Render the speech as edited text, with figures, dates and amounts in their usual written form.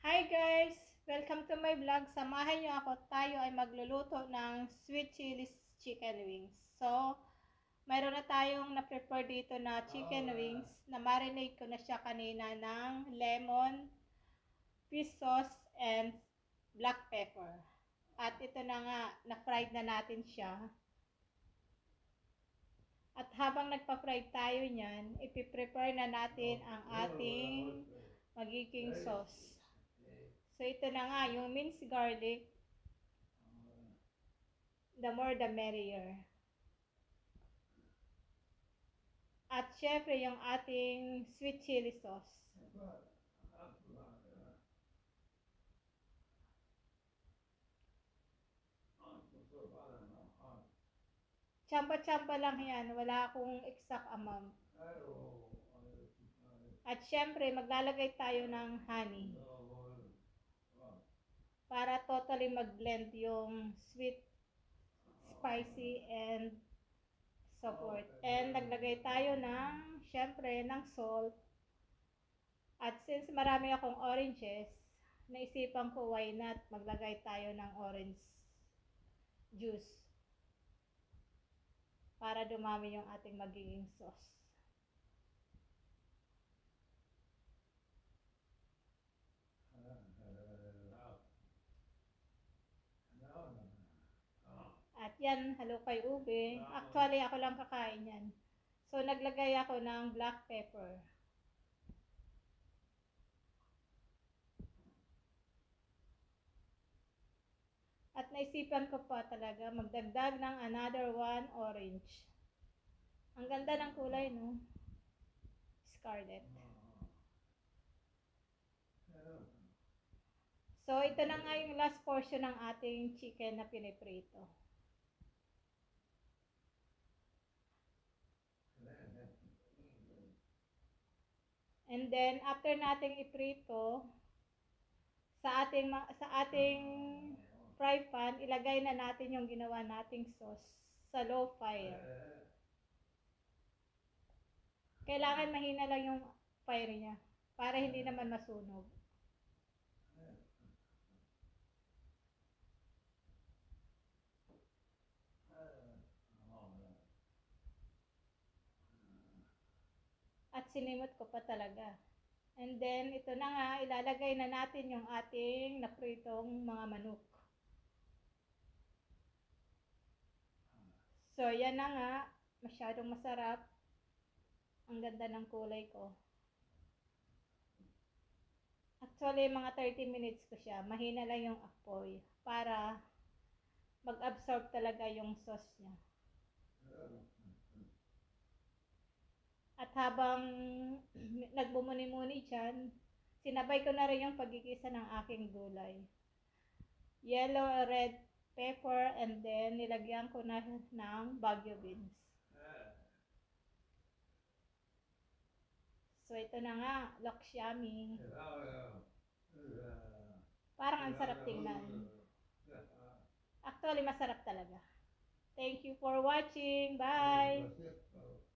Hi guys! Welcome to my vlog. Samahan niyo ako. Tayo ay magluluto ng sweet chili chicken wings. So, mayroon na tayong na-prepare dito na chicken wings. Na-marinate ko na siya kanina ng lemon, fish sauce, and black pepper. At ito na nga, na-fried na natin siya. At habang nagpa-fry tayo niyan, ipiprepare na natin ang ating magiging sauce. So, ito na nga, yung minced garlic, the more the merrier. At syempre, yung ating sweet chili sauce. Tsampa-tsampa lang yan. Wala akong exact amount. At syempre, maglalagay tayo ng honey. Para totally mag-blend yung sweet, spicy, and so forth. And naglagay tayo ng, syempre, ng salt. At since marami akong oranges, naisipan ko why not maglagay tayo ng orange juice para dumami yung ating magiging sauce. At yan, halukay ube. Actually, ako lang kakain yan. So, naglagay ako ng black pepper. At naisipan ko pa talaga magdagdag ng another one orange. Ang ganda ng kulay, no? Scarlet. So, ito na nga yung last portion ng ating chicken na piniprito. And then, after nating iprito, sa ating fry pan, ilagay na natin yung ginawa nating sauce sa low fire. Kailangan mahina lang yung fire niya para hindi naman masunog. At sinimot ko pa talaga. And then, ito na nga, ilalagay na natin yung ating napritong mga manok. So, yan na nga. Masyadong masarap. Ang ganda ng kulay ko. Actually, mga 30 minutes ko siya. Mahina lang yung apoy para mag-absorb talaga yung sauce niya. At habang nagbumuni-muni dyan, sinabay ko na rin yung pagigisa ng aking gulay. Yellow, red pepper, and then nilagyan ko na ng Baguio beans. So, ito na nga, looks yummy. Parang ang sarap tingnan. Actually, masarap talaga. Thank you for watching. Bye!